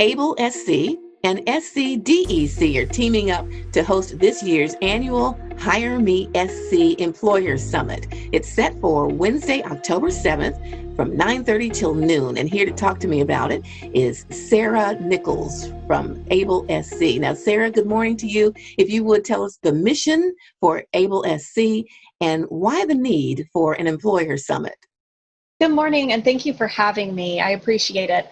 Able SC and SCDEC are teaming up to host this year's annual Hire Me SC Employers Summit. It's set for Wednesday, October 7th from 9:30 till noon. And here to talk to me about it is Sarah Nichols from Able SC. Now, Sarah, good morning to you. If you would tell us the mission for Able SC and why the need for an employer summit. Good morning, and thank you for having me. I appreciate it.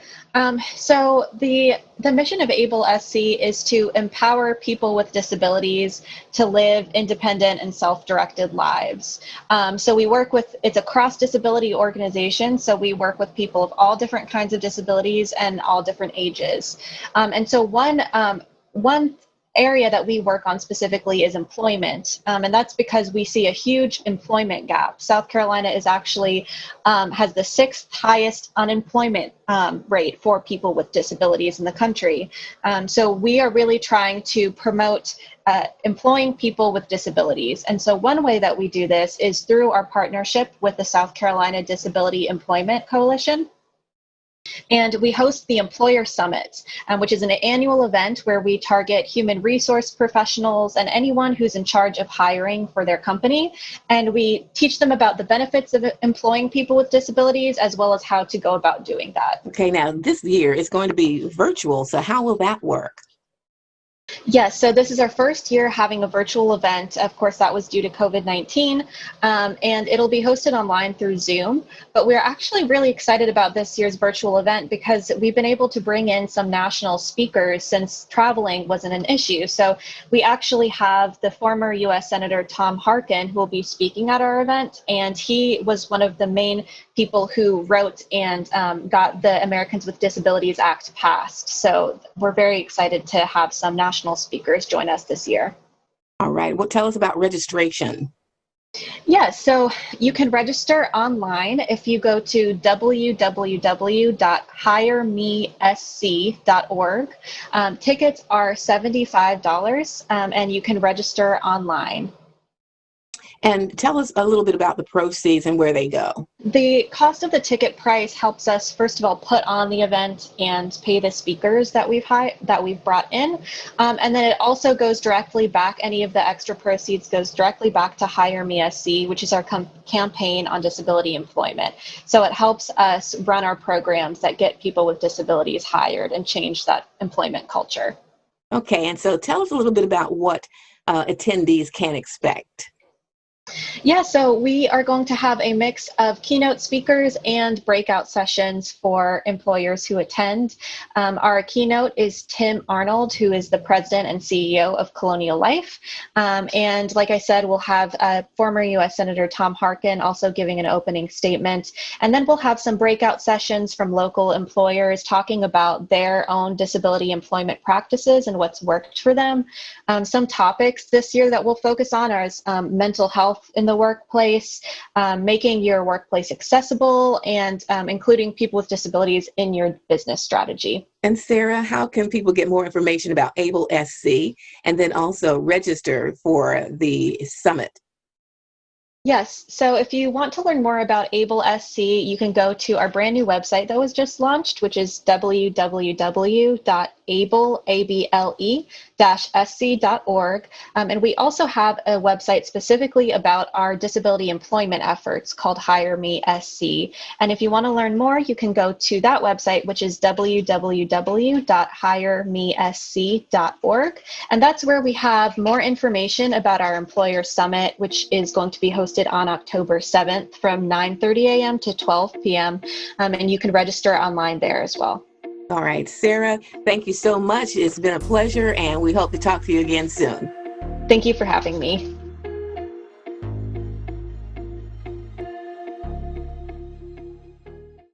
So the mission of Able SC is to empower people with disabilities to live independent and self-directed lives. So we work with, it's a cross-disability organization, so we work with people of all different kinds of disabilities and all different ages. And so one area that we work on specifically is employment, and that's because we see a huge employment gap. South Carolina is actually has the 6th highest unemployment rate for people with disabilities in the country. So we are really trying to promote employing people with disabilities. And so one way that we do this is through our partnership with the South Carolina Disability Employment Coalition. And we host the Employer Summit, which is an annual event where we target human resource professionals and anyone who's in charge of hiring for their company. And we teach them about the benefits of employing people with disabilities, as well as how to go about doing that. Okay, now this year is going to be virtual, so how will that work? Yes, so this is our first year having a virtual event. Of course, that was due to COVID-19, and it'll be hosted online through Zoom. But we're actually really excited about this year's virtual event because we've been able to bring in some national speakers since traveling wasn't an issue. So we actually have the former U.S. Senator Tom Harkin, who will be speaking at our event, and he was one of the main people who wrote and got the Americans with Disabilities Act passed. So we're very excited to have some national speakers join us this year. All right. Well, tell us about registration. Yes, so you can register online if you go to www.hiremesc.org. Tickets are $75, and you can register online. And tell us a little bit about the proceeds and where they go. The cost of the ticket price helps us, first of all, put on the event and pay the speakers that we've brought in. And then it also goes directly back, any of the extra proceeds goes directly back to Hire Me SC, which is our campaign on disability employment. So it helps us run our programs that get people with disabilities hired and change that employment culture. Okay, and so tell us a little bit about what attendees can expect. Yeah, so we are going to have a mix of keynote speakers and breakout sessions for employers who attend. Our keynote is Tim Arnold, who is the president and CEO of Colonial Life. And like I said, we'll have former U.S. Senator Tom Harkin also giving an opening statement. And then we'll have some breakout sessions from local employers talking about their own disability employment practices and what's worked for them. Some topics this year that we'll focus on are mental health in the workplace, making your workplace accessible, and including people with disabilities in your business strategy. And Sarah, how can people get more information about Able SC and then also register for the summit? Yes, so if you want to learn more about Able SC, you can go to our brand new website that was just launched, which is www.able.sc.org. And we also have a website specifically about our disability employment efforts called Hire Me SC. And if you want to learn more, you can go to that website, which is www.hiremesc.org. And that's where we have more information about our employer summit, which is going to be hosted on October 7th from 9:30 a.m. to 12 p.m. And you can register online there as well. All right, Sarah, thank you so much. It's been a pleasure, and we hope to talk to you again soon. Thank you for having me.